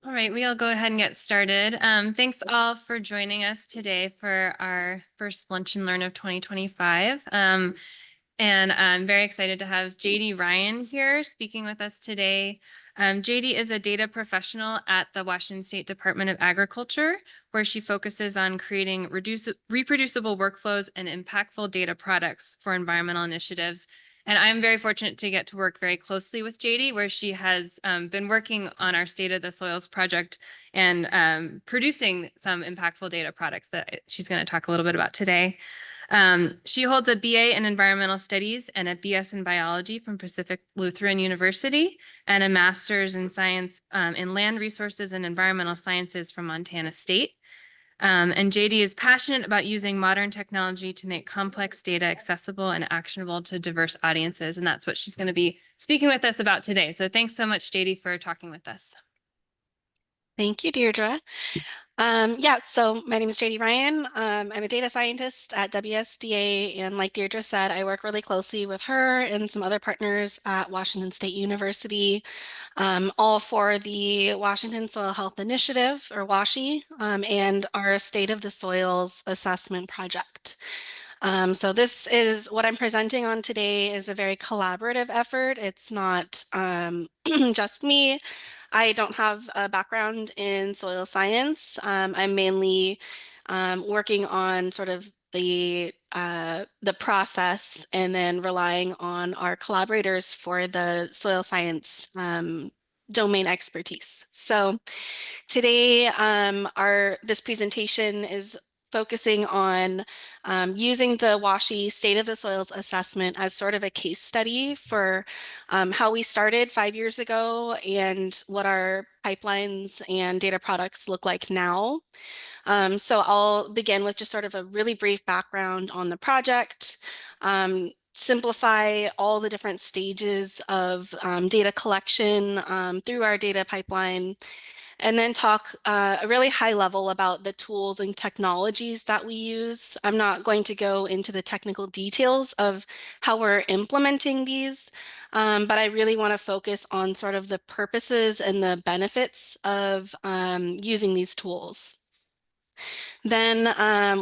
All right, we'll go ahead and get started. Thanks all for joining us today for our first Lunch and Learn of 2025. And I'm very excited to have Jadey Ryan here speaking with us today. Jadey is a data professional at the Washington State Department of Agriculture, where she focuses on creating reproducible workflows and impactful data products for environmental initiatives. And I'm very fortunate to get to work very closely with Jadey, where she has been working on our State of the Soils project and producing some impactful data products that she's going to talk a little bit about today. She holds a BA in Environmental Studies and a BS in Biology from Pacific Lutheran University and a Master's in Science in Land Resources and Environmental Sciences from Montana State. And Jadey is passionate about using modern technology to make complex data accessible and actionable to diverse audiences. And that's what she's going to be speaking with us about today. So thanks so much, Jadey, for talking with us. Thank you, Deirdre. So my name is Jadey Ryan. I'm a data scientist at WSDA, and like Deirdre said, I work really closely with her and some other partners at Washington State University, all for the Washington Soil Health Initiative, or WASHI, and our State of the Soils Assessment Project. So this is what I'm presenting on today is a very collaborative effort. It's not just me. I don't have a background in soil science. I'm mainly working on sort of the process and then relying on our collaborators for the soil science domain expertise. So today, this presentation is focusing on using the WASHI State of the Soils assessment as sort of a case study for how we started 5 years ago and what our pipelines and data products look like now. So I'll begin with just sort of a really brief background on the project, simplify all the different stages of data collection through our data pipeline, and then talk a really high level about the tools and technologies that we use. I'm not going to go into the technical details of how we're implementing these, but I really want to focus on sort of the purposes and the benefits of using these tools. Then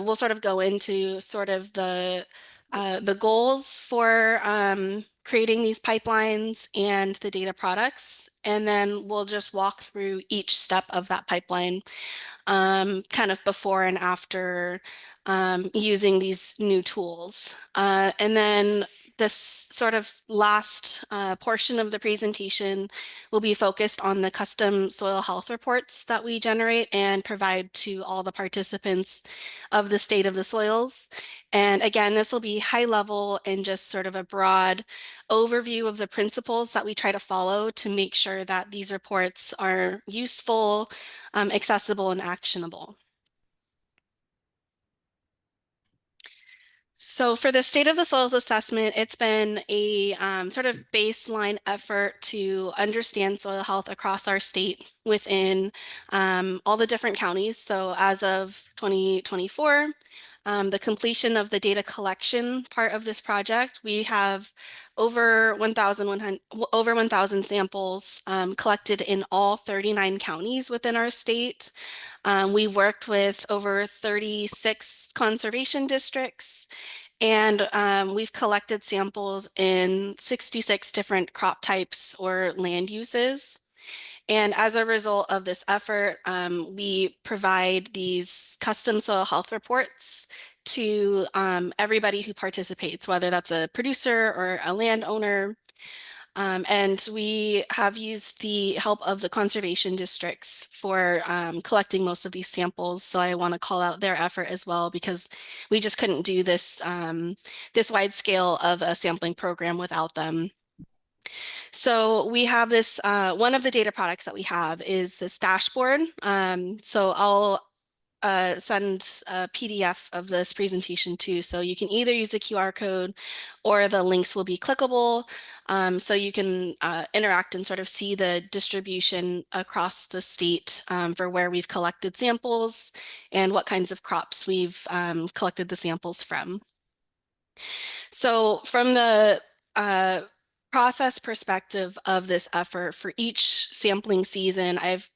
we'll sort of go into sort of the goals for creating these pipelines and the data products. And then we'll just walk through each step of that pipeline, kind of before and after using these new tools. And then this sort of last portion of the presentation will be focused on the custom soil health reports that we generate and provide to all the participants of the state of the soils. And again, this will be high level and just sort of a broad overview of the principles that we try to follow to make sure that these reports are useful, accessible, and actionable. So for the State of the Soils assessment, it's been a sort of baseline effort to understand soil health across our state within all the different counties. So as of 2024, the completion of the data collection part of this project, we have over 1,000 samples collected in all 39 counties within our state. We worked with over 36 conservation districts, and we've collected samples in 66 different crop types or land uses. And as a result of this effort, we provide these custom soil health reports to everybody who participates, whether that's a producer or a landowner. And we have used the help of the conservation districts for collecting most of these samples. So I want to call out their effort as well, because we just couldn't do this, this wide scale of a sampling program without them. So we have this, one of the data products that we have is this dashboard. So I'll send a PDF of this presentation too. So you can either use the QR code or the links will be clickable. So you can interact and sort of see the distribution across the state for where we've collected samples and what kinds of crops we've collected the samples from. So from the process perspective of this effort for each sampling season, I've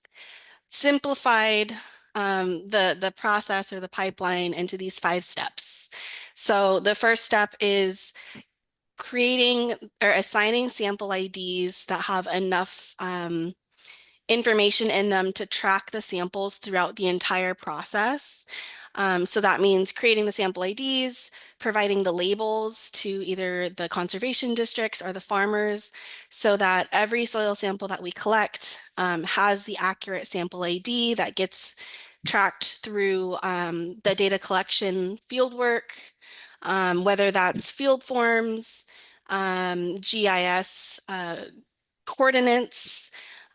simplified the process or the pipeline into these 5 steps. So the first step is creating or assigning sample IDs that have enough information in them to track the samples throughout the entire process. So that means creating the sample IDs, providing the labels to either the conservation districts or the farmers so that every soil sample that we collect has the accurate sample ID that gets tracked through the data collection fieldwork, whether that's field forms, GIS coordinates.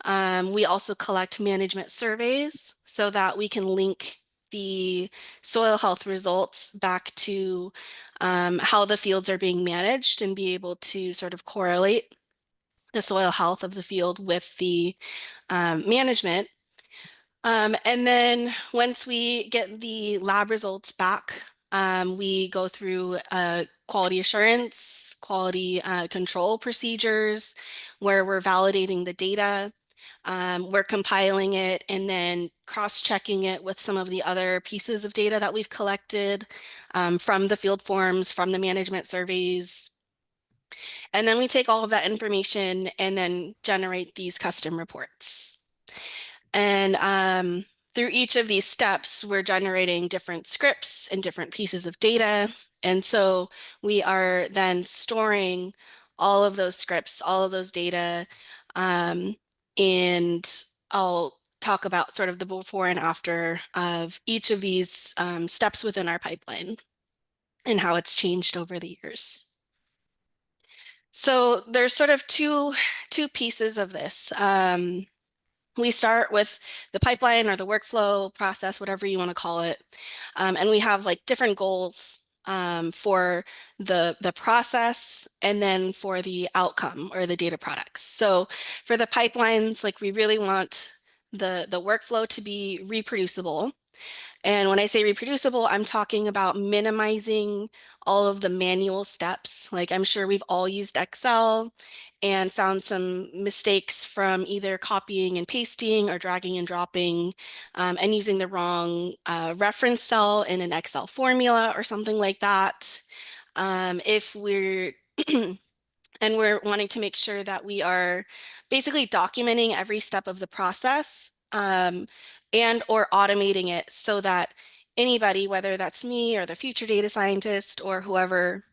We also collect management surveys so that we can link the soil health results back to how the fields are being managed and be able to sort of correlate the soil health of the field with the management. And then once we get the lab results back, we go through quality assurance, quality control procedures where we're validating the data. We're compiling it and then cross-checking it with some of the other pieces of data that we've collected from the field forms, from the management surveys. And then we take all of that information and then generate these custom reports. And through each of these steps, we're generating different scripts and different pieces of data. And so we are then storing all of those scripts, all of those data. And I'll talk about sort of the before and after of each of these steps within our pipeline and how it's changed over the years. So there's sort of two pieces of this. We start with the pipeline or the workflow process, whatever you want to call it. And we have like different goals for the process and then for the outcome or the data products. So for the pipelines, like we really want the workflow to be reproducible. And when I say reproducible, I'm talking about minimizing all of the manual steps. Like I'm sure we've all used Excel and found some mistakes from either copying and pasting or dragging and dropping and using the wrong reference cell in an Excel formula or something like that. If we're and we're wanting to make sure that we are basically documenting every step of the process and or automating it so that anybody, whether that's me or the future data scientist or whoever,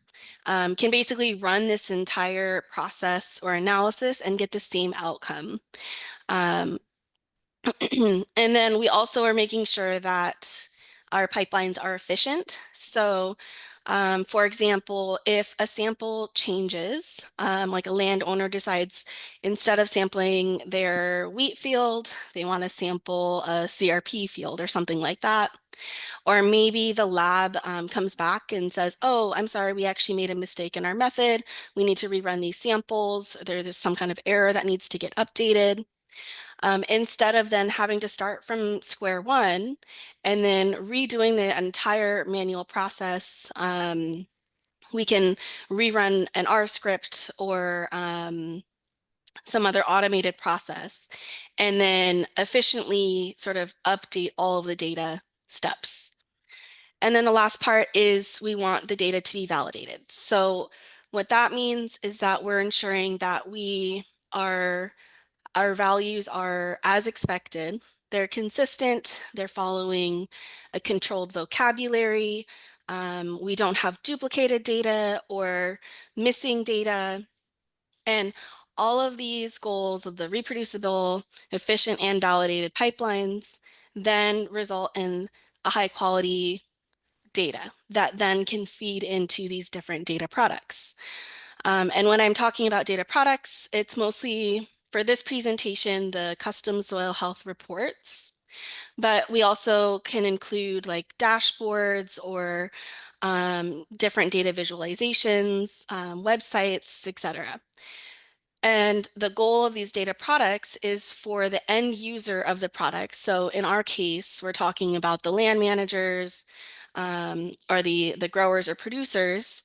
can basically run this entire process or analysis and get the same outcome. Um, and then we also are making sure that our pipelines are efficient. So for example, if a sample changes, like a landowner decides instead of sampling their wheat field, they want to sample a CRP field or something like that. Or maybe the lab comes back and says, oh, I'm sorry, we actually made a mistake in our method. We need to rerun these samples. There's some kind of error that needs to get updated. Instead of then having to start from square one and then redoing the entire manual process, we can rerun an R script or some other automated process and then efficiently sort of update all of the data steps. And then the last part is we want the data to be validated. So what that means is that we're ensuring that our values are as expected. They're consistent, they're following a controlled vocabulary. We don't have duplicated data or missing data. And all of these goals of the reproducible, efficient, and validated pipelines then result in a high quality data that then can feed into these different data products. And when I'm talking about data products, it's mostly for this presentation, the custom soil health reports, but we also can include like dashboards or different data visualizations, websites, etc. And the goal of these data products is for the end user of the product. So in our case, we're talking about the land managers or the growers or producers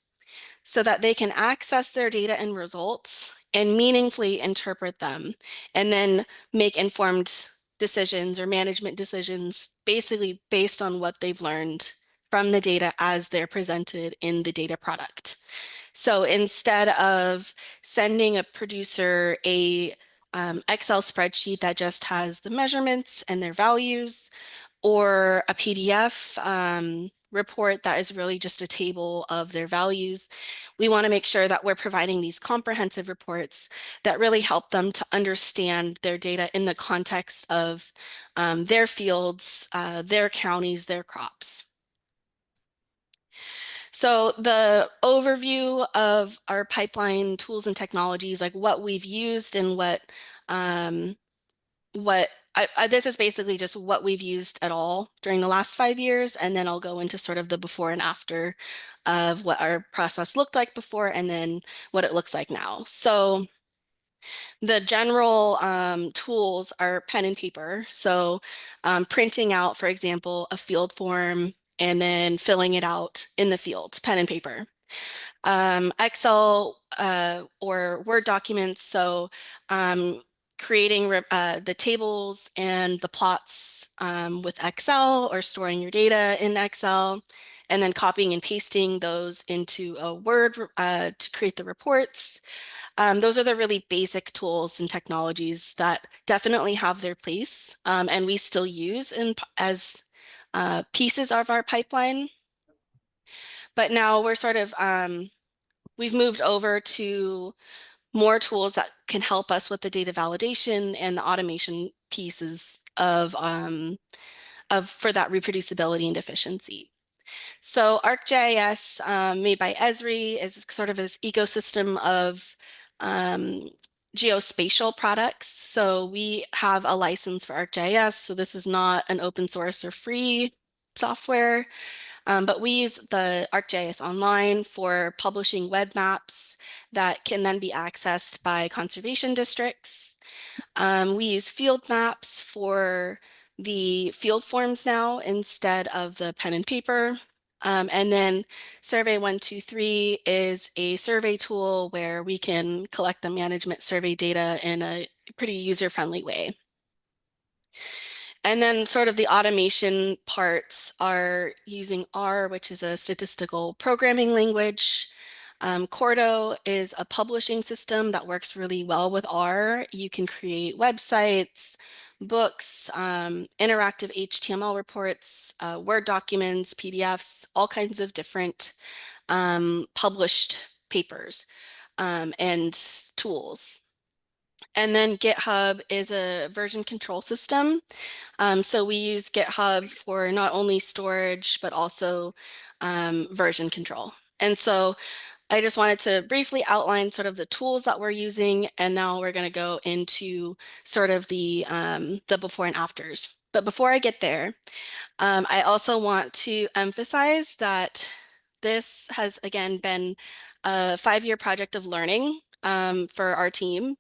so that they can access their data and results and meaningfully interpret them, and then make informed decisions or management decisions basically based on what they've learned from the data as they're presented in the data product. So instead of sending a producer a Excel spreadsheet that just has the measurements and their values, or a PDF report that is really just a table of their values, we want to make sure that we're providing these comprehensive reports that really help them to understand their data in the context of their fields, their counties, their crops. So the overview of our pipeline tools and technologies, like what we've used and um, what this is basically just what we've used at all during the last 5 years, and then I'll go into sort of the before and after of what our process looked like before and then what it looks like now. So the general tools are pen and paper. So printing out, for example, a field form and then filling it out in the fields, pen and paper. Excel or Word documents, so creating the tables and the plots with Excel, or storing your data in Excel, and then copying and pasting those into a Word to create the reports. Those are the really basic tools and technologies that definitely have their place, and we still use as pieces of our pipeline. But now we're sort of we've moved over to more tools that can help us with the data validation and the automation pieces of for that reproducibility and efficiency. So ArcGIS, made by Esri, is sort of this ecosystem of um, geospatial products. So we have a license for ArcGIS, so this is not an open source or free software. But we use the ArcGIS Online for publishing web maps that can then be accessed by conservation districts. We use field maps for the field forms now instead of the pen and paper. And then Survey 123 is a survey tool where we can collect the management survey data in a pretty user-friendly way. And then sort of the automation parts are using R, which is a statistical programming language. Cordo is a publishing system that works really well with R. You can create websites, books, interactive HTML reports, Word documents, PDFs, all kinds of different published papers and tools. And then GitHub is a version control system. So we use GitHub for not only storage, but also version control. And so I just wanted to briefly outline sort of the tools that we're using, and now we're going to go into sort of the before and afters. But before I get there, I also want to emphasize that this has, again, been a 5-year project of learning for our team.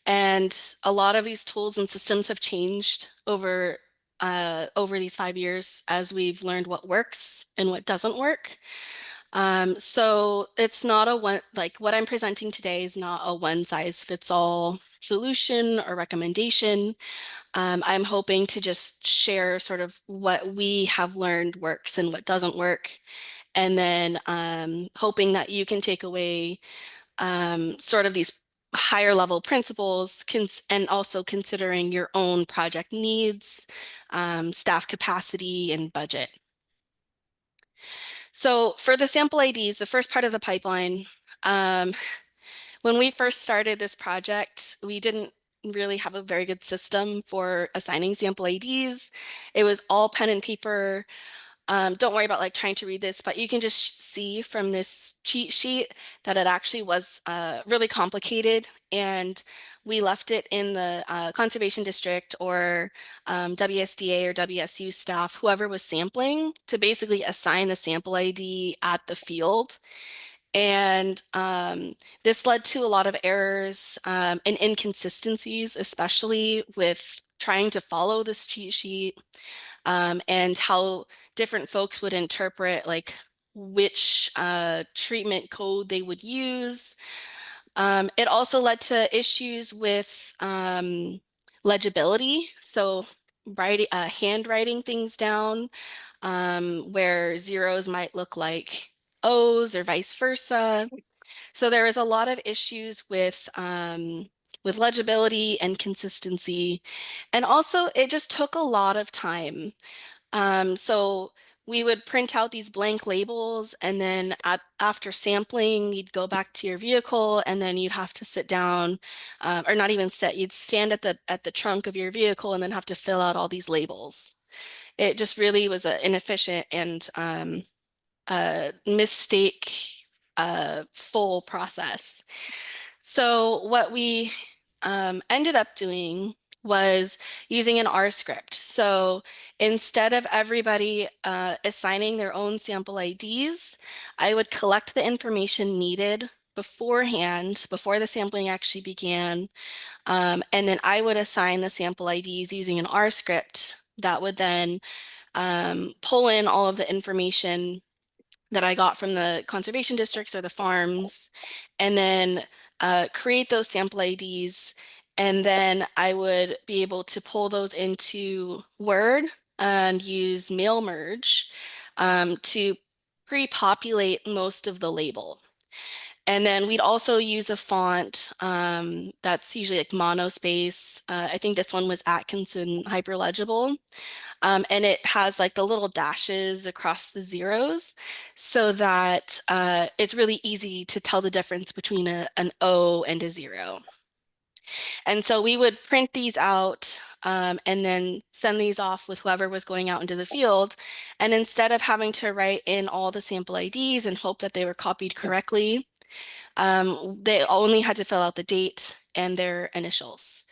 And a lot of these tools and systems have changed over these 5 years as we've learned what works and what doesn't work. So it's not a one, like what I'm presenting today is not a one size fits all solution or recommendation. I'm hoping to just share sort of what we have learned works and what doesn't work. And then hoping that you can take away sort of these higher level principles and also considering your own project needs, staff capacity, and budget. So for the sample IDs, the first part of the pipeline, when we first started this project, we didn't really have a very good system for assigning sample IDs. It was all pen and paper. Don't worry about like trying to read this, but you can just see from this cheat sheet that it actually was really complicated, and we left it in the conservation district or WSDA or WSU staff, whoever was sampling, to basically assign the sample ID at the field. And this led to a lot of errors and inconsistencies, especially with trying to follow this cheat sheet. And how different folks would interpret like which treatment code they would use. It also led to issues with legibility. So handwriting things down where zeros might look like O's or vice versa. So there was a lot of issues with legibility and consistency. And also it just took a lot of time. So we would print out these blank labels, and then after sampling, you'd go back to your vehicle, and then you'd have to sit down, or not even sit, you'd stand at the trunk of your vehicle and then have to fill out all these labels. It just really was an inefficient and mistake full process. So what we ended up doing was using an R script. So instead of everybody assigning their own sample IDs, I would collect the information needed beforehand, before the sampling actually began, and then I would assign the sample IDs using an R script that would then pull in all of the information that I got from the conservation districts or the farms, and then create those sample IDs. And then I would be able to pull those into Word and use mail merge to pre-populate most of the label. And then we'd also use a font that's usually like monospace. I think this one was Atkinson Hyperlegible. And it has like the little dashes across the zeros so that it's really easy to tell the difference between an O and a zero. And so we would print these out and then send these off with whoever was going out into the field. And instead of having to write in all the sample IDs and hope that they were copied correctly, they only had to fill out the date and their initials.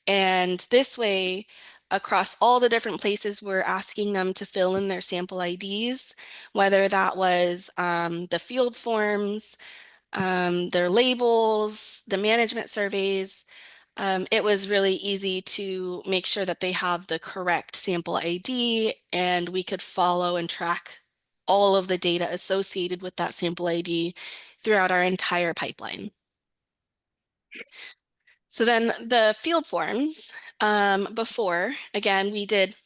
And this way, across all the different places, we're asking them to fill in their sample IDs, whether that was the field forms, their labels, the management surveys. It was really easy to make sure that they have the correct sample ID, and we could follow and track all of the data associated with that sample ID throughout our entire pipeline. So then the field forms, before, again, we did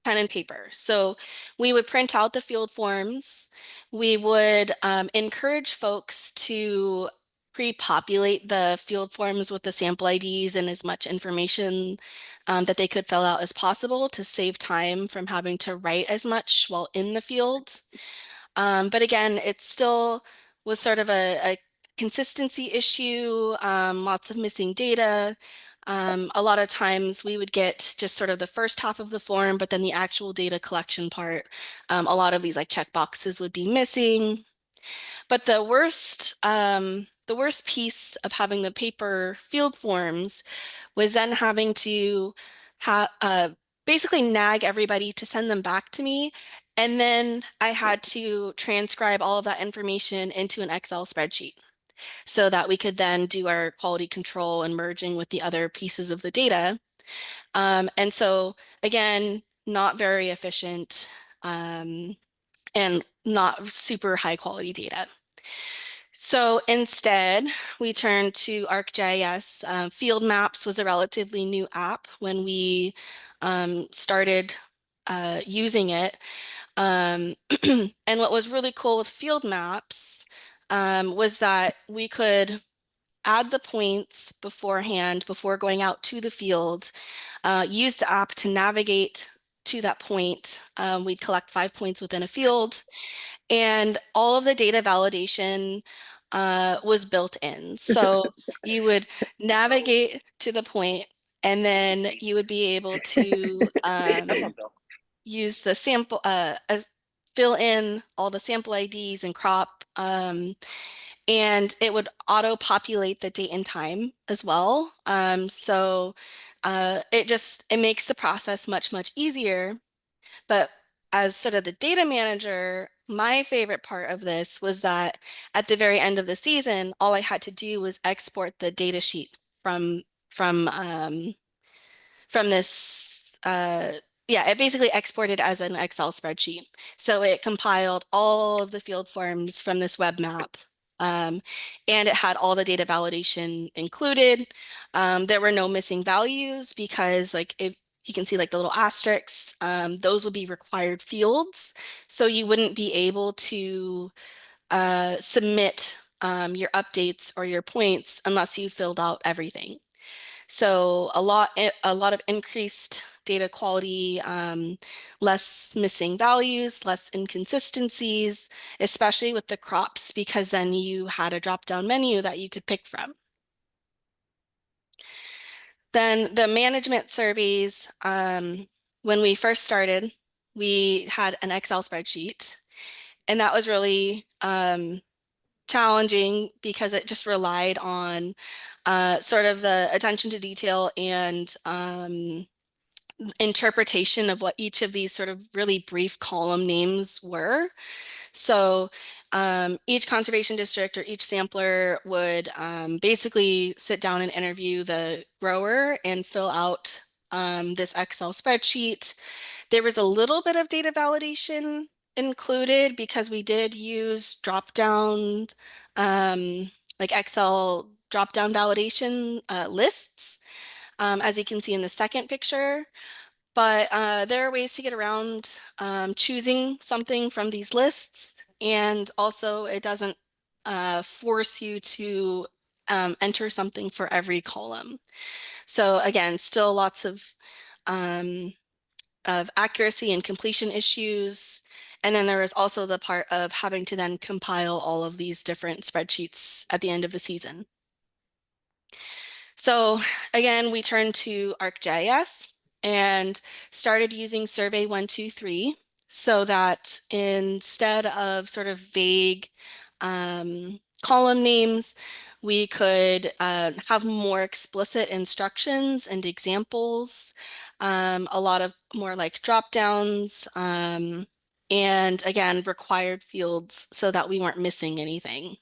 pen and paper. So we would print out the field forms. We would encourage folks to pre-populate the field forms with the sample IDs and as much information that they could fill out as possible to save time from having to write as much while in the field. But again, it still was sort of a consistency issue, lots of missing data. A lot of times we would get just sort of the first half of the form, but then the actual data collection part, a lot of these like check boxes would be missing. But the worst piece of having the paper field forms was then having to basically nag everybody to send them back to me. And then I had to transcribe all of that information into an Excel spreadsheet so that we could then do our quality control and merging with the other pieces of the data. And so again, not very efficient and not super high quality data. So instead, we turned to ArcGIS. Field Maps was a relatively new app when we started using it. And what was really cool with Field Maps was that we could add the points beforehand before going out to the field, use the app to navigate to that point. We'd collect 5 points within a field, and all of the data validation was built in. So you would navigate to the point, and then you would be able to use the sample, fill in all the sample IDs and crop, and it would auto-populate the date and time as well. So it makes the process much, much easier. But as sort of the data manager, my favorite part of this was that at the very end of the season, all I had to do was export the data sheet from from um, from this. Yeah, it basically exported as an Excel spreadsheet. So it compiled all of the field forms from this web map And it had all the data validation included. There were no missing values because like if you can see like the little asterisks, those would be required fields. So you wouldn't be able to submit your updates or your points unless you filled out everything. So a lot of increased data quality, less missing values, less inconsistencies, especially with the crops, because then you had a drop-down menu that you could pick from. Then the management surveys, when we first started, we had an Excel spreadsheet, and that was really challenging because it just relied on sort of the attention to detail and interpretation of what each of these sort of really brief column names were. So each conservation district or each sampler would basically sit down and interview the grower and fill out this Excel spreadsheet. There was a little bit of data validation included because we did use drop-down, like Excel drop-down validation lists, as you can see in the second picture. But there are ways to get around choosing something from these lists. And also it doesn't force you to enter something for every column. So again, still lots of accuracy and completion issues. And then there was also the part of having to then compile all of these different spreadsheets at the end of the season. So again, we turned to ArcGIS and started using Survey 123 so that instead of sort of vague column names, we could have more explicit instructions and examples, a lot of more like drop downs, and again, required fields so that we weren't missing anything.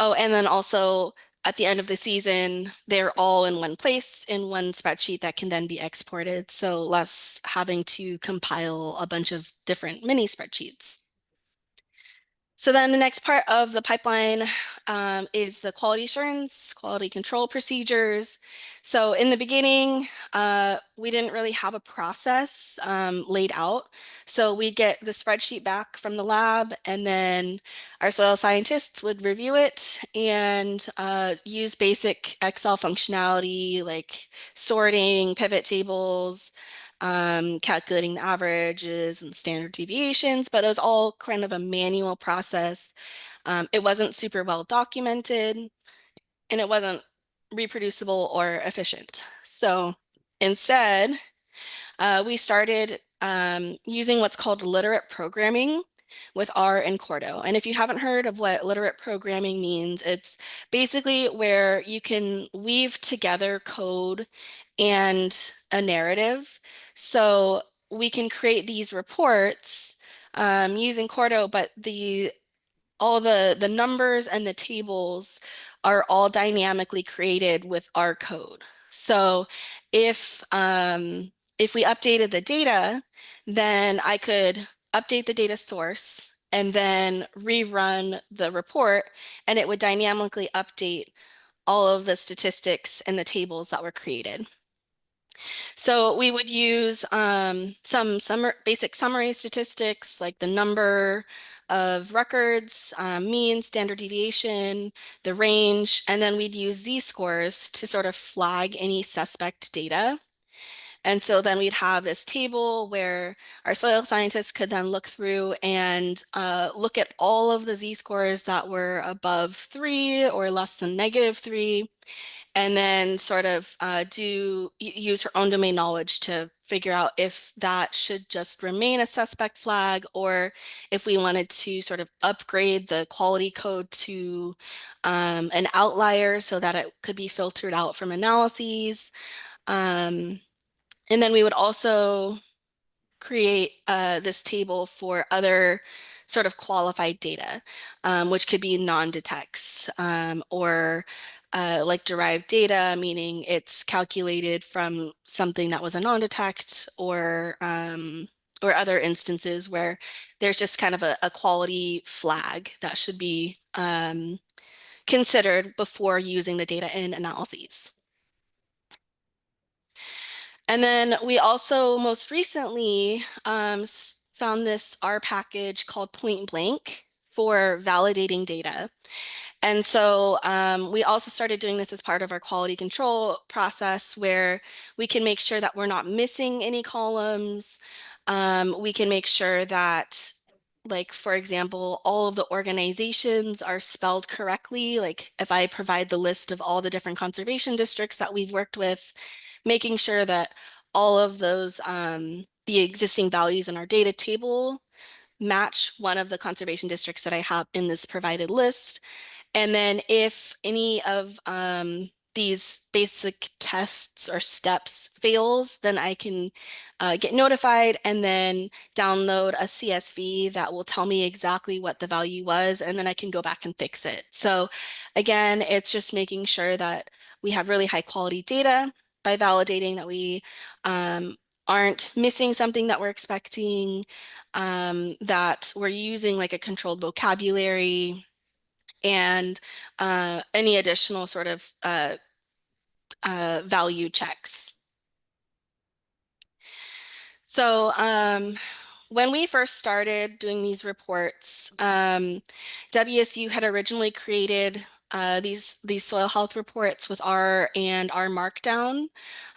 Oh, and then also at the end of the season, they're all in one place in one spreadsheet that can then be exported. So less having to compile a bunch of different mini spreadsheets. So then the next part of the pipeline is the quality assurance, quality control procedures. So in the beginning, we didn't really have a process laid out. So we'd get the spreadsheet back from the lab, and then our soil scientists would review it and use basic Excel functionality like sorting, pivot tables, calculating the averages and standard deviations, but it was all kind of a manual process. It wasn't super well documented, and it wasn't reproducible or efficient. So instead, we started using what's called literate programming with R and Cordo. And if you haven't heard of what literate programming means, it's basically where you can weave together code and a narrative. So we can create these reports using Cordo, but all the numbers and the tables are all dynamically created with our code. So if we updated the data, then I could update the data source and then rerun the report, and it would dynamically update all of the statistics and the tables that were created. So we would use some basic summary statistics like the number of records, mean, standard deviation, the range, and then we'd use z-scores to sort of flag any suspect data. And so then we'd have this table where our soil scientists could then look through and look at all of the z-scores that were above 3 or less than -3, and then sort of use her own domain knowledge to figure out if that should just remain a suspect flag or if we wanted to sort of upgrade the quality code to an outlier so that it could be filtered out from analyses. And then we would also create this table for other sort of qualified data, which could be non-detects or like derived data, meaning it's calculated from something that was a non-detect or or other instances where there's just kind of a quality flag that should be considered before using the data in analyses. And then we also most recently found this R package called Point Blank for validating data. And so we also started doing this as part of our quality control process where we can make sure that we're not missing any columns. We can make sure that, like, for example, all of the organizations are spelled correctly. Like if I provide the list of all the different conservation districts that we've worked with, making sure that all of those, the existing values in our data table match one of the conservation districts that I have in this provided list. And then if any of these basic tests or steps fails, then I can get notified and then download a CSV that will tell me exactly what the value was, and then I can go back and fix it. So again, it's just making sure that we have really high quality data by validating that we aren't missing something that we're expecting, that we're using like a controlled vocabulary, and any additional sort of value checks. So when we first started doing these reports, WSU had originally created these soil health reports with R and ArcGIS.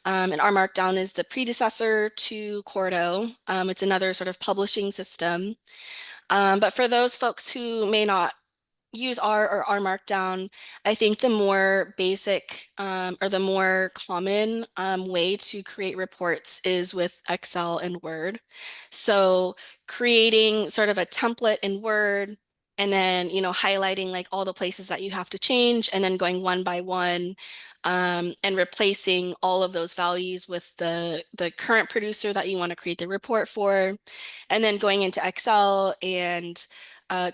And R Markdown is the predecessor to Cordo. It's another sort of publishing system. But for those folks who may not use R or R Markdown, I think the more basic or the more common way to create reports is with Excel and Word. So creating sort of a template in Word and then, you know, highlighting like all the places that you have to change and then going one by one and replacing all of those values with the current producer that you want to create the report for, and then going into Excel and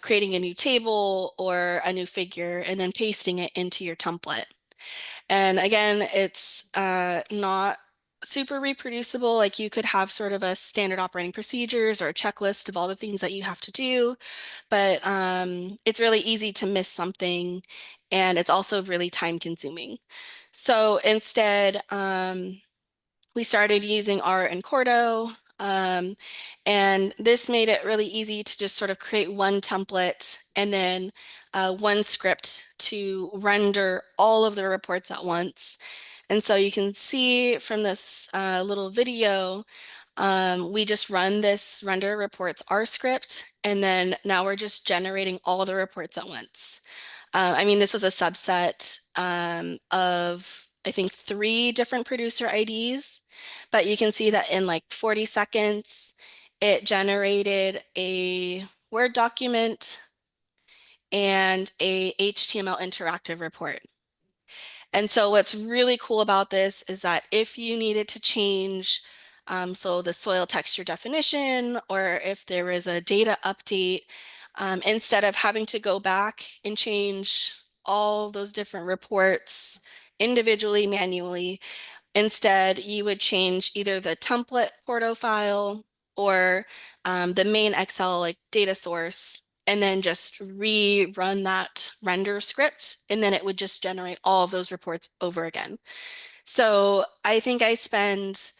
creating a new table or a new figure and then pasting it into your template. And again, it's not super reproducible. Like you could have sort of a standard operating procedures or a checklist of all the things that you have to do, but it's really easy to miss something, and it's also really time consuming. So instead, we started using R and Cordo, and this made it really easy to just sort of create one template and then one script to render all of the reports at once. And so you can see from this little video, we just run this render reports R script, and then now we're just generating all the reports at once. I mean, this was a subset of, I think, 3 different producer IDs, but you can see that in like 40 seconds, it generated a Word document and a HTML interactive report. And so what's really cool about this is that if you needed to change, so the soil texture definition, or if there is a data update, instead of having to go back and change all those different reports individually, manually, instead you would change either the template Porto file or the main Excel like data source, and then just rerun that render script, and then it would just generate all of those reports over again. So I think I spend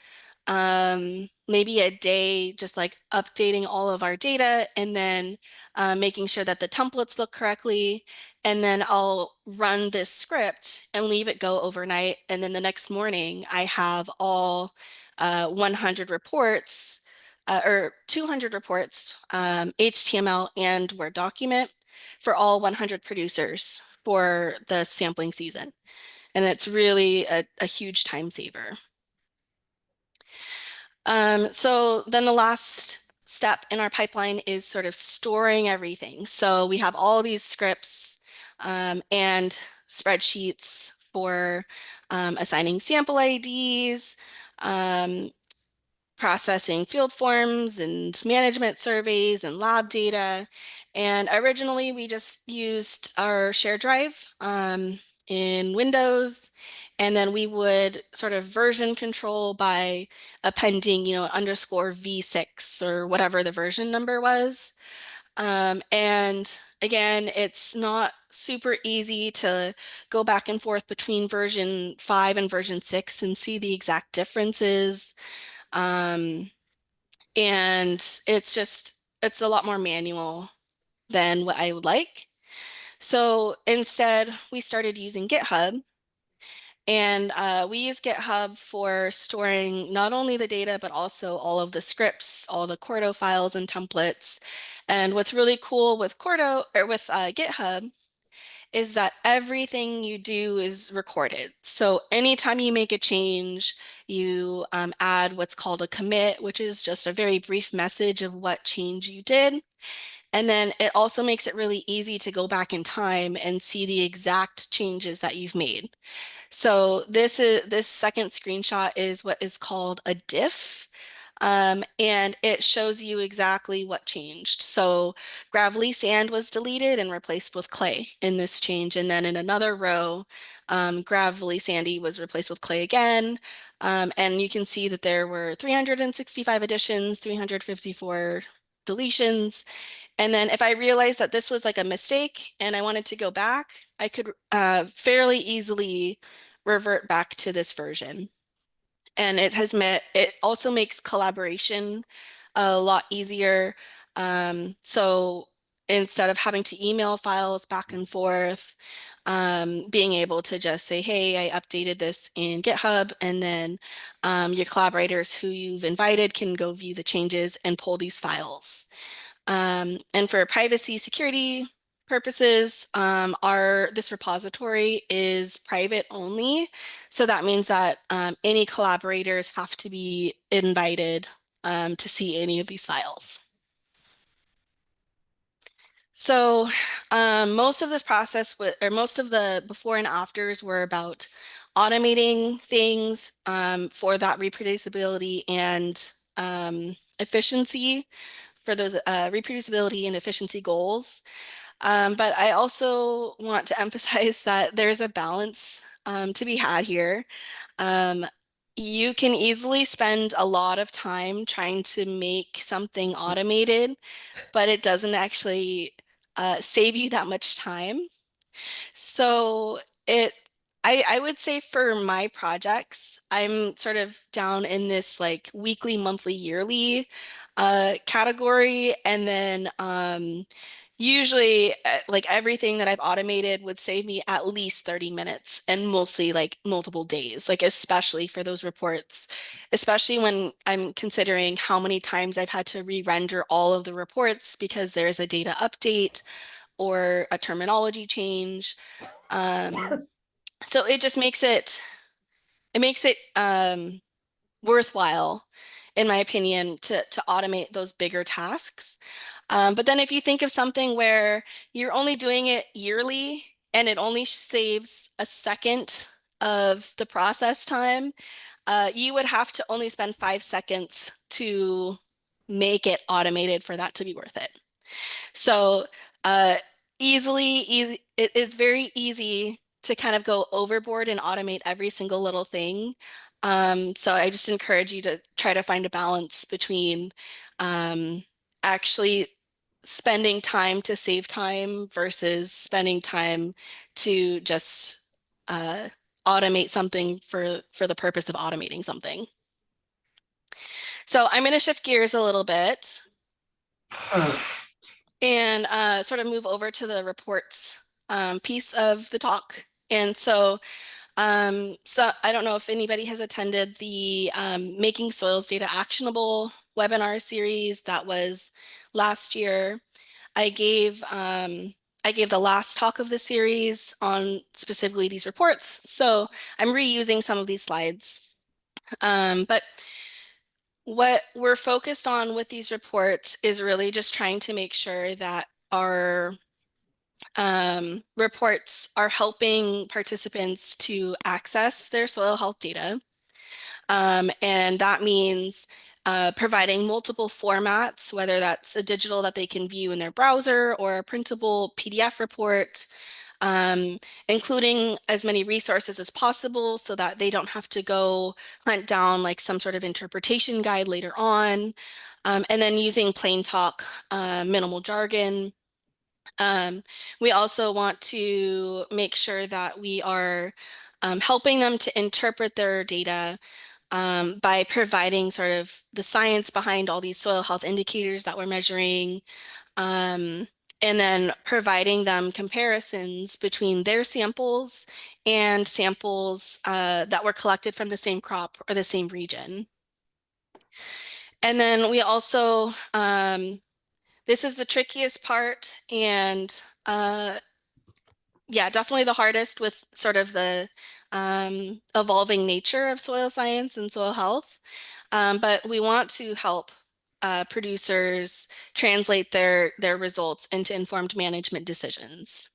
maybe a day just like updating all of our data and then making sure that the templates look correctly. And then I'll run this script and leave it go overnight. And then the next morning I have all 100 reports or 200 reports, HTML and Word document for all 100 producers for the sampling season. And it's really a huge time saver. So then the last step in our pipeline is sort of storing everything. So we have all these scripts and spreadsheets for assigning sample IDs, processing field forms and management surveys and lab data. And originally we just used our shared drive. in Windows, and then we would sort of version control by appending, underscore V6 or whatever the version number was. And again, it's not super easy to go back and forth between version 5 and version 6 and see the exact differences. Um, and it's a lot more manual than what I would like. So instead, we started using GitHub. And we use GitHub for storing not only the data, but also all of the scripts, all the Cordo files and templates. And what's really cool with GitHub is that everything you do is recorded. So anytime you make a change, you add what's called a commit, which is just a very brief message of what change you did. And then it also makes it really easy to go back in time and see the exact changes that you've made. So this second screenshot is what is called a diff. And it shows you exactly what changed. So gravelly sand was deleted and replaced with clay in this change. And then in another row, gravelly sandy was replaced with clay again. And you can see that there were 365 additions, 354 deletions. And then if I realized that this was like a mistake and I wanted to go back, I could fairly easily revert back to this version. And it also makes collaboration a lot easier. So instead of having to email files back and forth, being able to just say, hey, I updated this in GitHub, and then your collaborators who you've invited can go view the changes and pull these files. And for privacy security purposes, this repository is private only. So that means that any collaborators have to be invited to see any of these files. So most of this process, or most of the before and afters were about automating things for that reproducibility and efficiency, for those reproducibility and efficiency goals. But I also want to emphasize that there's a balance to be had here. Um, you can easily spend a lot of time trying to make something automated, but it doesn't actually save you that much time. So I would say for my projects, I'm sort of down in this like weekly, monthly, yearly category. And then usually like everything that I've automated would save me at least 30 minutes and mostly like multiple days, like especially for those reports, especially when I'm considering how many times I've had to re-render all of the reports because there's a data update or a terminology change. Um, so it just makes it worthwhile, in my opinion, to automate those bigger tasks. But then if you think of something where you're only doing it yearly and it only saves a second of the process time, you would have to only spend 5 seconds to make it automated for that to be worth it. So uh, it is very easy to kind of go overboard and automate every single little thing. So I just encourage you to try to find a balance between actually spending time to save time versus spending time to just automate something for the purpose of automating something. So I'm going to shift gears a little bit and sort of move over to the reports piece of the talk. And so I don't know if anybody has attended the Making Soils Data Actionable webinar series that was last year. I gave the last talk of the series on specifically these reports. So I'm reusing some of these slides. But what we're focused on with these reports is really just trying to make sure that our reports are helping participants to access their soil health data. And that means providing multiple formats, whether that's a digital that they can view in their browser or a printable PDF report. um, including as many resources as possible so that they don't have to go hunt down like some sort of interpretation guide later on. And then using plain talk, minimal jargon. Um, we also want to make sure that we are helping them to interpret their data by providing sort of the science behind all these soil health indicators that we're measuring, um, and then providing them comparisons between their samples and samples that were collected from the same crop or the same region. And then we also, this is the trickiest part, and yeah, definitely the hardest with sort of the evolving nature of soil science and soil health. But we want to help producers translate their results into informed management decisions.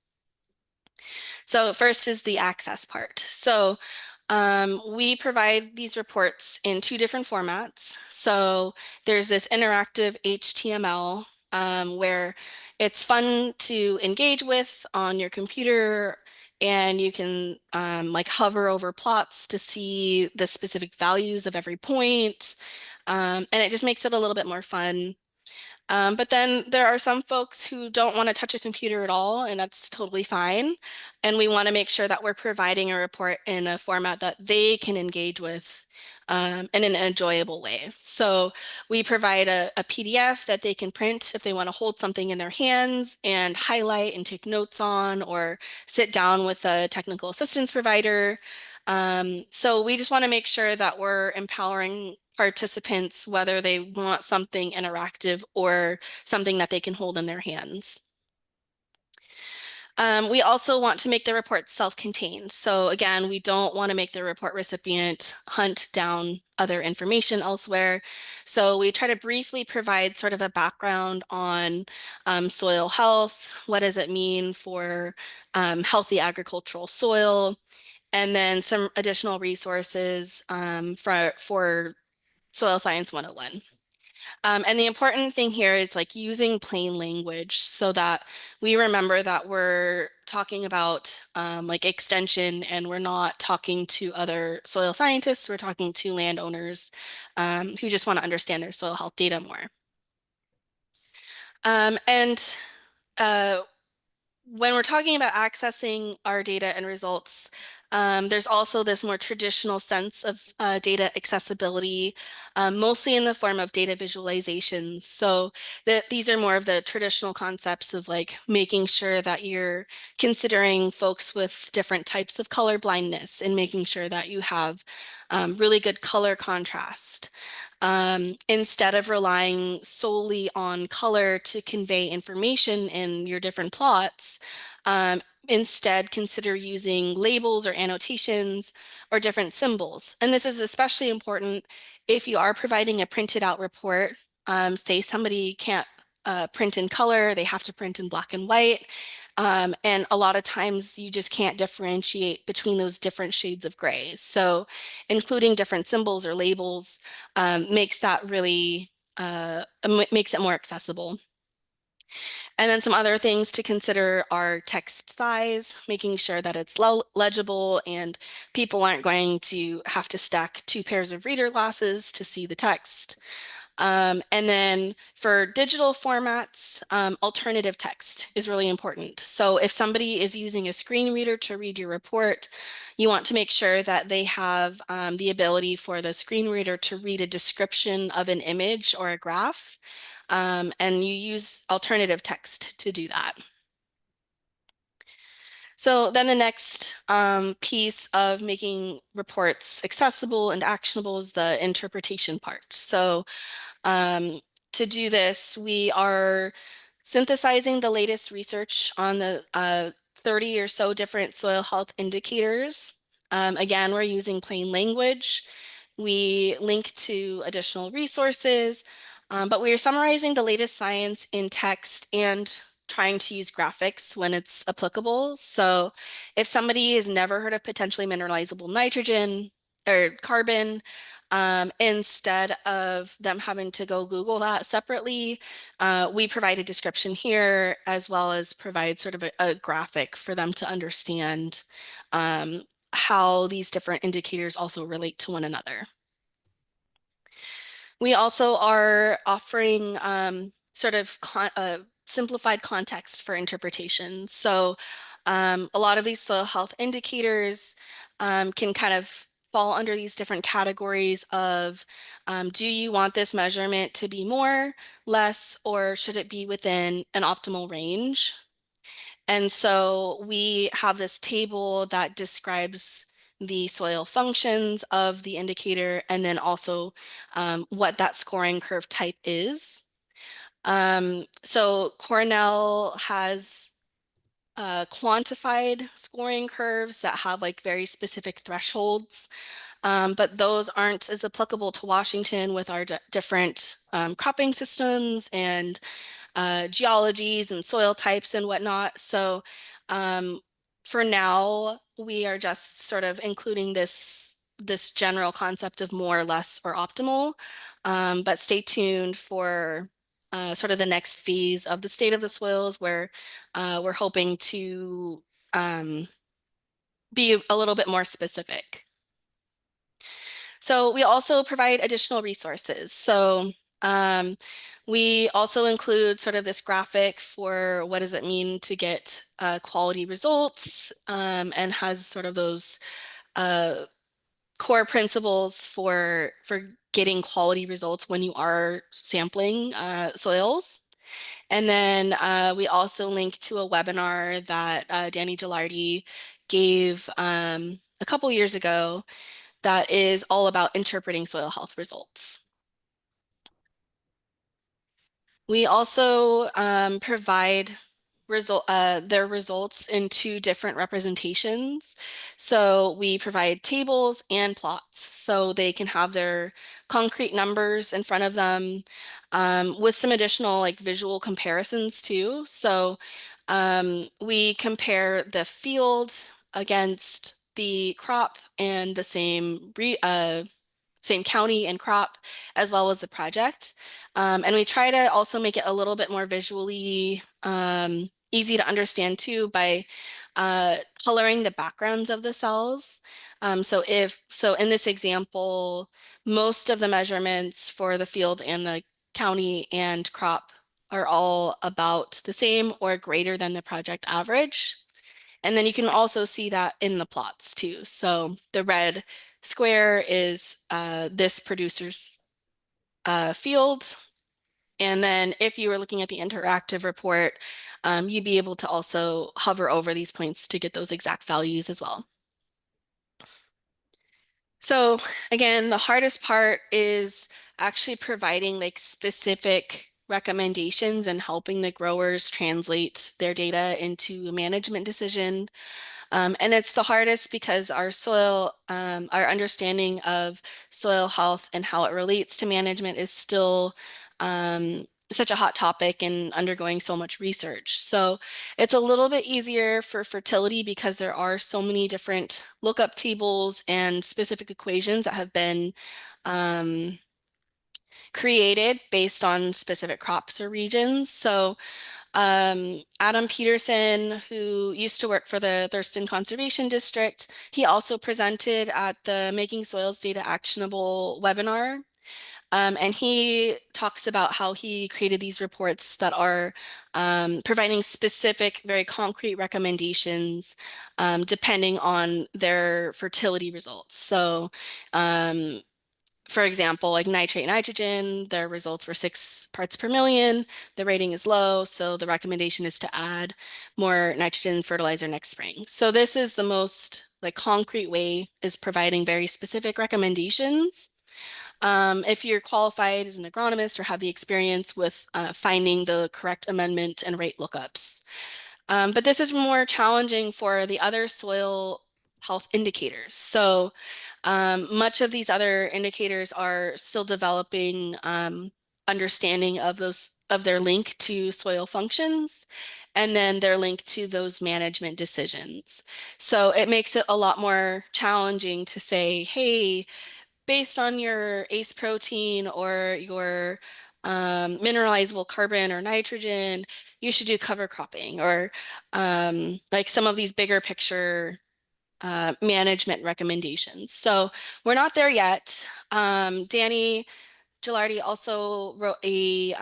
So first is the access part. So we provide these reports in two different formats. So there's this interactive HTML where it's fun to engage with on your computer, and you can like hover over plots to see the specific values of every point. And it just makes it a little bit more fun. But then there are some folks who don't want to touch a computer at all, and that's totally fine. And we want to make sure that we're providing a report in a format that they can engage with in an enjoyable way. So we provide a PDF that they can print if they want to hold something in their hands and highlight and take notes on, or sit down with a technical assistance provider. So we just want to make sure that we're empowering participants, whether they want something interactive or something that they can hold in their hands. We also want to make the report self-contained. So again, we don't want to make the report recipient hunt down other information elsewhere. So we try to briefly provide sort of a background on soil health. What does it mean for healthy agricultural soil? And then some additional resources for Soil Science 101. And the important thing here is like using plain language so that we remember that we're talking about like extension, and we're not talking to other soil scientists, we're talking to landowners who just want to understand their soil health data more. And when we're talking about accessing our data and results, there's also this more traditional sense of data accessibility, mostly in the form of data visualizations. So these are more of the traditional concepts of like making sure that you're considering folks with different types of color blindness, and making sure that you have really good color contrast. Instead of relying solely on color to convey information in your different plots, instead consider using labels or annotations or different symbols. And this is especially important if you are providing a printed out report. Say somebody can't print in color, they have to print in black and white. And a lot of times you just can't differentiate between those different shades of gray. So including different symbols or labels makes that really makes it more accessible. And then some other things to consider are text size, making sure that it's legible and people aren't going to have to stack two pairs of reader glasses to see the text. And then for digital formats, alternative text is really important. So if somebody is using a screen reader to read your report, you want to make sure that they have the ability for the screen reader to read a description of an image or a graph, and you use alternative text to do that. So then the next piece of making reports accessible and actionable is the interpretation part. So to do this, we are synthesizing the latest research on the 30 or so different soil health indicators. Again, we're using plain language. We link to additional resources, but we are summarizing the latest science in text and trying to use graphics when it's applicable. So if somebody has never heard of potentially mineralizable nitrogen, or carbon. Instead of them having to go Google that separately, we provide a description here as well as provide sort of a graphic for them to understand how these different indicators also relate to one another. We also are offering sort of simplified context for interpretation. So a lot of these soil health indicators can kind of fall under these different categories of do you want this measurement to be more, less, or should it be within an optimal range? And so we have this table that describes the soil functions of the indicator and then also what that scoring curve type is. So Cornell has quantified scoring curves that have like very specific thresholds, but those aren't as applicable to Washington with our different cropping systems and geologies and soil types and whatnot. So for now, we are just sort of including this general concept of more, less, or optimal. But stay tuned for sort of the next phase of the state of the soils where we're hoping to be a little bit more specific. So we also provide additional resources. So we also include sort of this graphic for what does it mean to get quality results and has sort of those core principles for getting quality results when you are sampling soils. And then we also link to a webinar that Danny Gilardi gave a couple years ago that is all about interpreting soil health results. We also provide their results in two different representations. So we provide tables and plots so they can have their concrete numbers in front of them with some additional like visual comparisons too. So we compare the field against the crop and the same county and crop, as well as the project. And we try to also make it a little bit more visually easy to understand too by coloring the backgrounds of the cells. So in this example, most of the measurements for the field and the county and crop are all about the same or greater than the project average. And then you can also see that in the plots too. So the red square is this producer's field. And then if you were looking at the interactive report, you'd be able to also hover over these points to get those exact values as well. So again, the hardest part is actually providing like specific recommendations and helping the growers translate their data into a management decision. And it's the hardest because our understanding of soil health and how it relates to management is still such a hot topic and undergoing so much research. So it's a little bit easier for fertility because there are so many different lookup tables and specific equations that have been created based on specific crops or regions. So Adam Peterson, who used to work for the Thurston Conservation District, he also presented at the Making Soils Data Actionable webinar. And he talks about how he created these reports that are providing specific, very concrete recommendations depending on their fertility results. So for example, like nitrate nitrogen, their results were 6 parts per million. The rating is low, so the recommendation is to add more nitrogen fertilizer next spring. So this is the most like concrete way, is providing very specific recommendations. If you're qualified as an agronomist or have the experience with finding the correct amendment and rate lookups. But this is more challenging for the other soil health indicators. So much of these other indicators are still developing understanding of of their link to soil functions and then their link to those management decisions. So it makes it a lot more challenging to say, hey, based on your ACE protein or your mineralizable carbon or nitrogen, you should do cover cropping or like some of these bigger picture management recommendations. So we're not there yet. Danny Gilardi also wrote a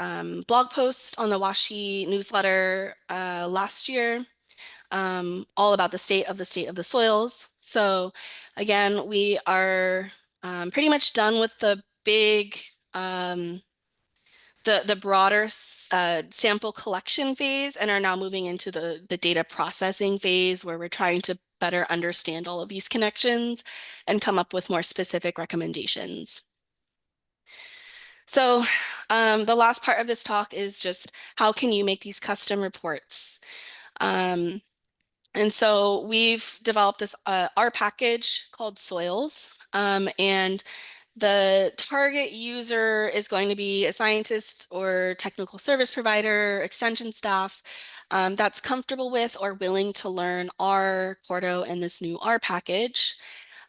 blog post on the WashI newsletter last year, all about the state of the soils. So again, we are pretty much done with the big the broader sample collection phase and are now moving into the data processing phase where we're trying to better understand all of these connections and come up with more specific recommendations. So the last part of this talk is just how can you make these custom reports? And so we've developed this R package called Soils, and the target user is going to be a scientist or technical service provider, extension staff that's comfortable with or willing to learn R, Quarto, and this new R package,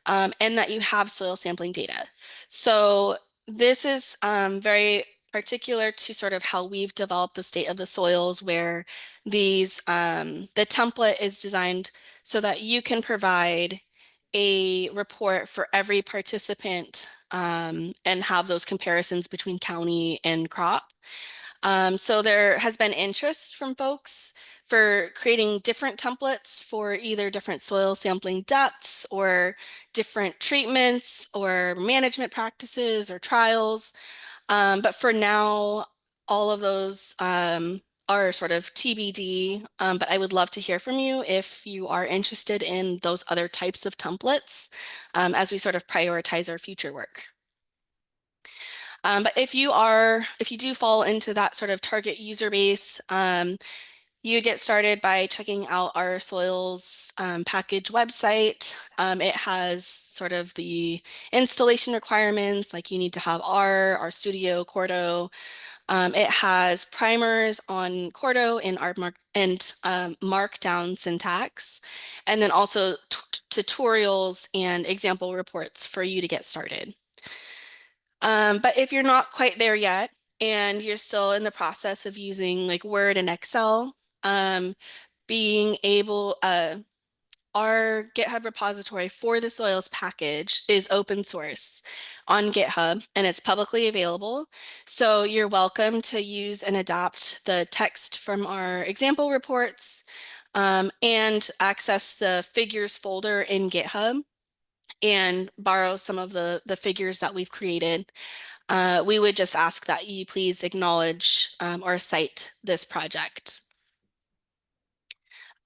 and that you have soil sampling data. So this is very particular to sort of how we've developed the state of the soils, where the template is designed so that you can provide a report for every participant and have those comparisons between county and crop. So there has been interest from folks for creating different templates for either different soil sampling depths or different treatments or management practices or trials. But for now, all of those are sort of TBD, but I would love to hear from you if you are interested in those other types of templates as we sort of prioritize our future work. But if you do fall into that sort of target user base, you get started by checking out our soils package website. It has sort of the installation requirements, like you need to have R, RStudio, Quarto. It has primers on Quarto and Markdown syntax, and then also tutorials and example reports for you to get started. But if you're not quite there yet and you're still in the process of using like Word and Excel, being able, our GitHub repository for the soils package is open source on GitHub and it's publicly available. So you're welcome to use and adapt the text from our example reports and access the figures folder in GitHub and borrow some of the figures that we've created. We would just ask that you please acknowledge or cite this project.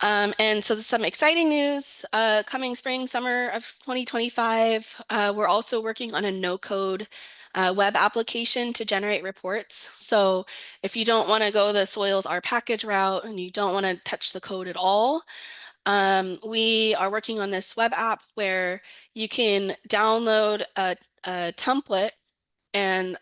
And so some exciting news coming spring, summer of 2025. We're also working on a no-code web application to generate reports. So if you don't want to go the soils R package route and you don't want to touch the code at all, we are working on this web app where you can download a template and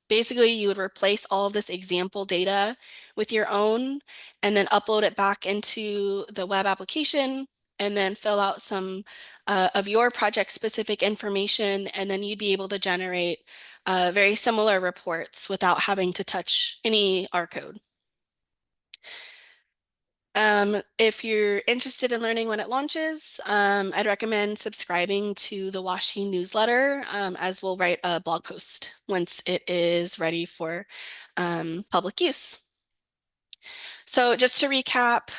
basically you would replace all of this example data with your own and then upload it back into the web application and then fill out some of your project specific information, and then you'd be able to generate very similar reports without having to touch any R code. If you're interested in learning when it launches, I'd recommend subscribing to the WashI newsletter as we'll write a blog post once it is ready for public use. So just to recap,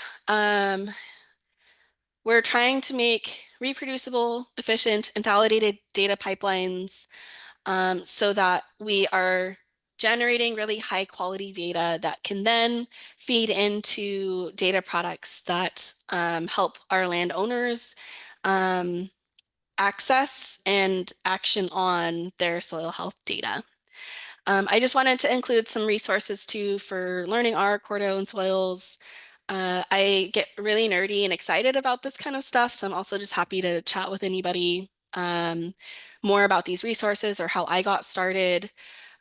we're trying to make reproducible, efficient, and validated data pipelines so that we are generating really high quality data that can then feed into data products that help our landowners access and action on their soil health data. I just wanted to include some resources too for learning R, Quarto, and soils. I get really nerdy and excited about this kind of stuff, so I'm also just happy to chat with anybody more about these resources or how I got started.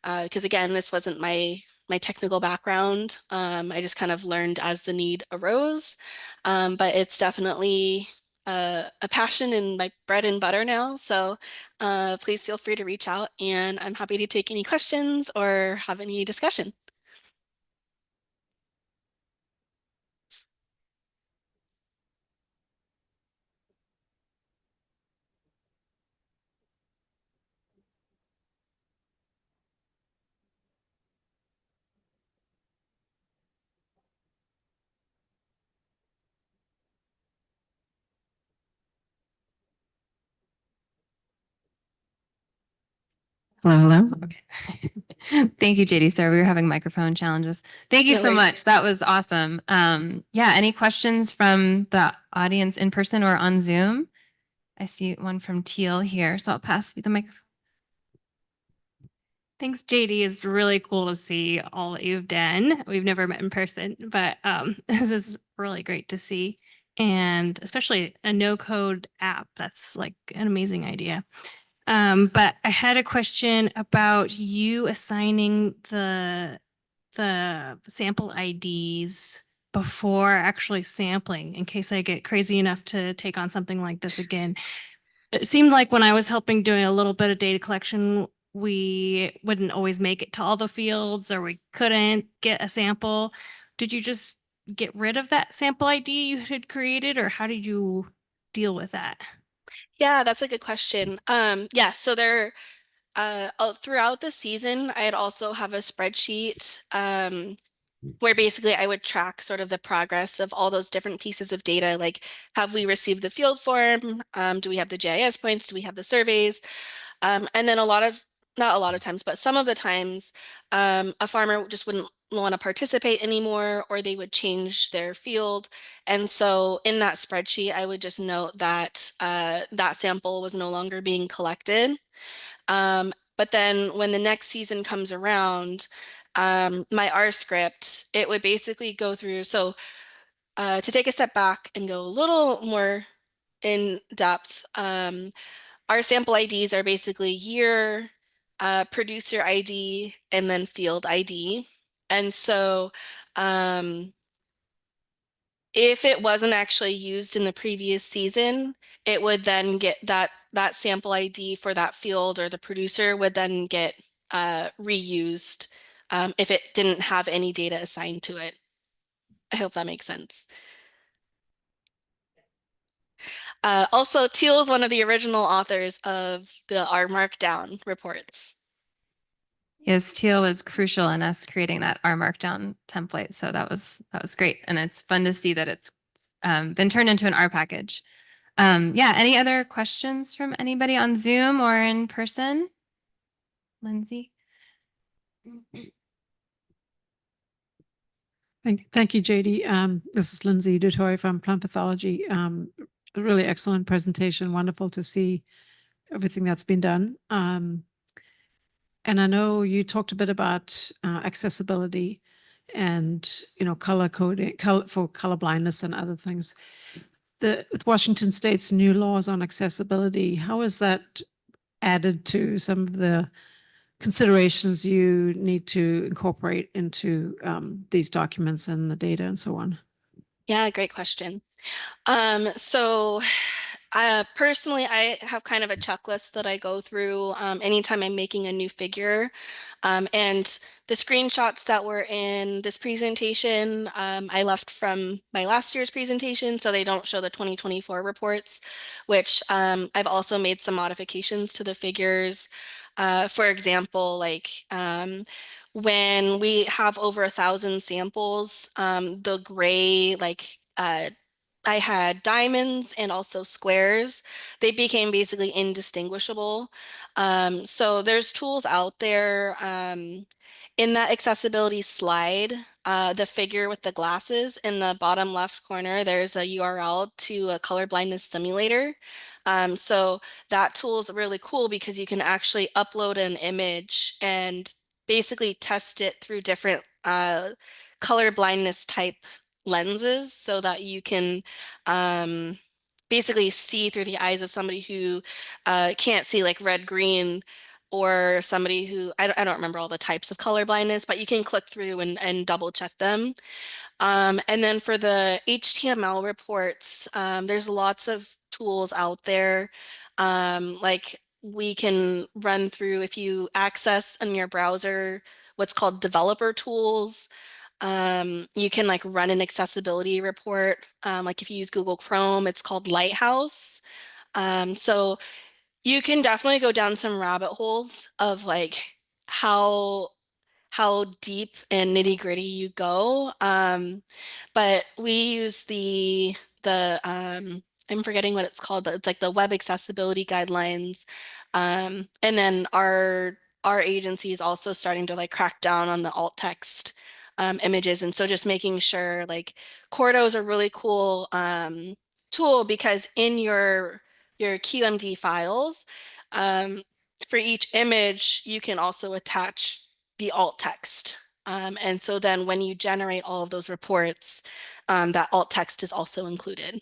Because again, this wasn't my my technical background. I just kind of learned as the need arose. But it's definitely a passion and my bread and butter now. So please feel free to reach out, and I'm happy to take any questions or have any discussion. Hello, hello. Okay. Thank you, Jadey. Sorry, we were having microphone challenges. Thank you No so worries. much. That was awesome. Yeah, any questions from the audience in person or on Zoom? I see one from Teal here, so I'll pass you the microphone. Thanks, JD. It's really cool to see all that you've done. We've never met in person, but this is really great to see. And especially a no-code app. That's like an amazing idea. But I had a question about you assigning the sample IDs before actually sampling in case I get crazy enough to take on something like this again. It seemed like when I was helping doing a little bit of data collection, we wouldn't always make it to all the fields or we couldn't get a sample. Did you just get rid of that sample ID you had created, or how did you deal with that? Yeah, that's a good question. Yeah, so throughout the season, I'd also have a spreadsheet where basically I would track sort of the progress of all those different pieces of data. Like, have we received the field form? Do we have the GIS points? Do we have the surveys? And then not a lot of times, but some of the times, a farmer just wouldn't want to participate anymore, or they would change their field. And so in that spreadsheet, I would just note that that sample was no longer being collected. But then when the next season comes around, my R script, it would basically go through. So to take a step back and go a little more in depth, our sample IDs are basically year, producer ID, and then field ID. And so if it wasn't actually used in the previous season, it would then get that sample ID for that field, or the producer would then get reused if it didn't have any data assigned to it. I hope that makes sense. Also, Teal is one of the original authors of the R Markdown reports. Yes, Teal was crucial in us creating that R Markdown template. So that was great, and it's fun to see that it's been turned into an R package. Yeah, any other questions from anybody on Zoom or in person? Lindsay? Thank you, Jadey. This is Lindsay Dutoy from Plant Pathology. A really excellent presentation. Wonderful to see everything that's been done. And I know you talked a bit about accessibility and color coding for color blindness and other things. With Washington State's new laws on accessibility, how is that added to some of the considerations you need to incorporate into these documents and the data and so on? Yeah, great question. So personally, I have kind of a checklist that I go through anytime I'm making a new figure. And the screenshots that were in this presentation, I left from my last year's presentation, so they don't show the 2024 reports, which I've also made some modifications to the figures. For example, like when we have over 1,000 samples, the gray, like I had diamonds and also squares. They became basically indistinguishable. So there's tools out there. In that accessibility slide, the figure with the glasses in the bottom left corner, there's a URL to a color blindness simulator. So that tool is really cool because you can actually upload an image and basically test it through different color blindness type lenses so that you can basically see through the eyes of somebody who can't see like red, green, or somebody who, I don't remember all the types of color blindness, but you can click through and double check them. And then for the HTML reports, there's lots of tools out there. Like we can run through, if you access in your browser what's called developer tools, you can like run an accessibility report. Like if you use Google Chrome, it's called Lighthouse. So you can definitely go down some rabbit holes of like how deep and nitty gritty you go. But we use the I'm forgetting what it's called, but it's like the web accessibility guidelines. And then our agency is also starting to like crack down on the alt text images. And so just making sure like Cordo is a really cool tool, because in your QMD files, for each image, you can also attach the alt text. And so then when you generate all of those reports, that alt text is also included.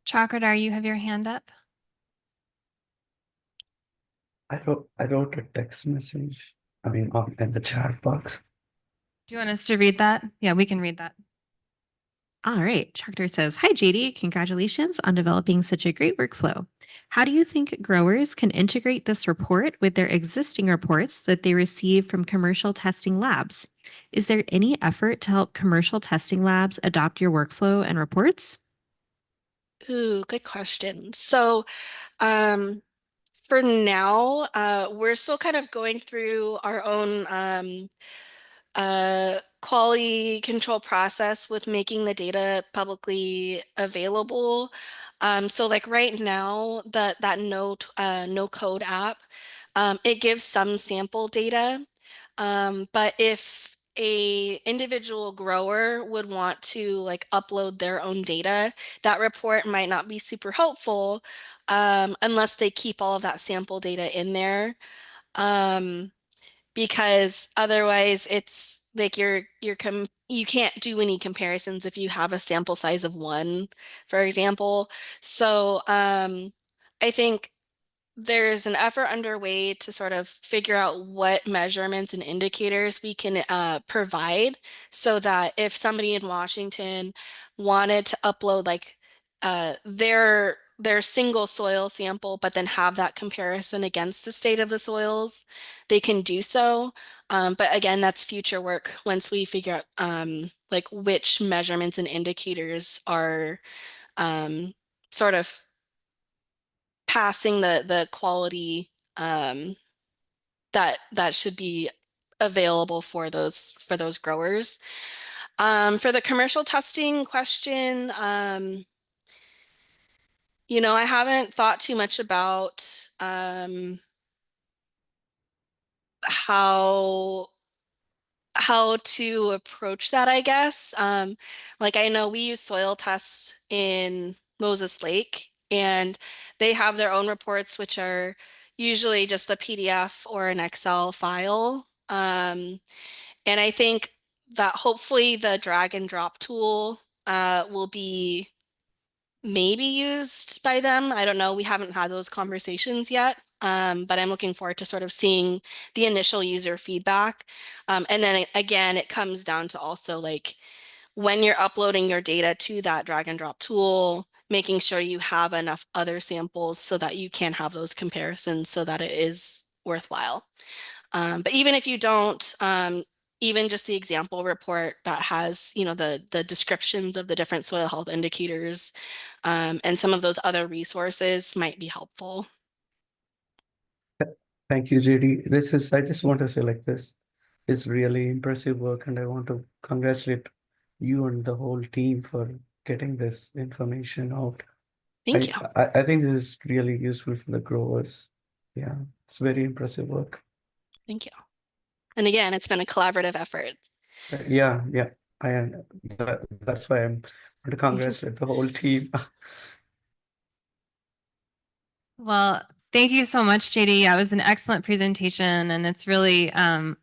Chakradar, you have your hand up. I wrote a text message, in the chat box. Do you want us to read that? Yeah, we can read that. All right. Chakdar says, "Hi, JD. Congratulations on developing such a great workflow. How do you think growers can integrate this report with their existing reports that they receive from commercial testing labs? Is there any effort to help commercial testing labs adopt your workflow and reports?" Ooh, good question. So, for now, we're still kind of going through our own quality control process with making the data publicly available. So like right now, that no code app, it gives some sample data. But if a individual grower would want to like upload their own data, that report might not be super helpful unless they keep all of that sample data in there. Because otherwise it's like you can't do any comparisons if you have a sample size of 1, for example. So I think there's an effort underway to sort of figure out what measurements and indicators we can provide, so that if somebody in Washington wanted to upload like their single soil sample, but then have that comparison against the state of the soils, they can do so. But again, that's future work once we figure out like which measurements and indicators are sort of passing the quality that should be available for those growers. For the commercial testing question, I haven't thought too much about how to approach that, I guess. Like I know we use soil tests in Moses Lake, and they have their own reports, which are usually just a PDF or an Excel file. And I think that hopefully the drag and drop tool will be maybe used by them. I don't know. We haven't had those conversations yet. But I'm looking forward to sort of seeing the initial user feedback. And then again, it comes down to also like when you're uploading your data to that drag and drop tool, making sure you have enough other samples so that you can have those comparisons so that it is worthwhile. But even if you don't, even just the example report that has, the descriptions of the different soil health indicators and some of those other resources might be helpful. Thank you, JD. I just want to say like this is really impressive work, and I want to congratulate you and the whole team for getting this information out. Thank you. I think this is really useful for the growers. Yeah, it's very impressive work. Thank you. And again, it's been a collaborative effort. Yeah, that's why I'm going to congratulate the whole team. Well, thank you so much, JD. Yeah, it was an excellent presentation, and it's really I'm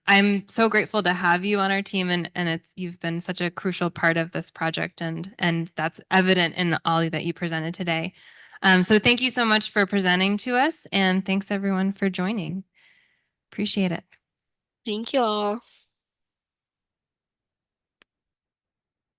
so grateful to have you on our team, and you've been such a crucial part of this project, and that's evident in all that you presented today. So thank you so much for presenting to us, and thanks everyone for joining. Appreciate it. Thank you all.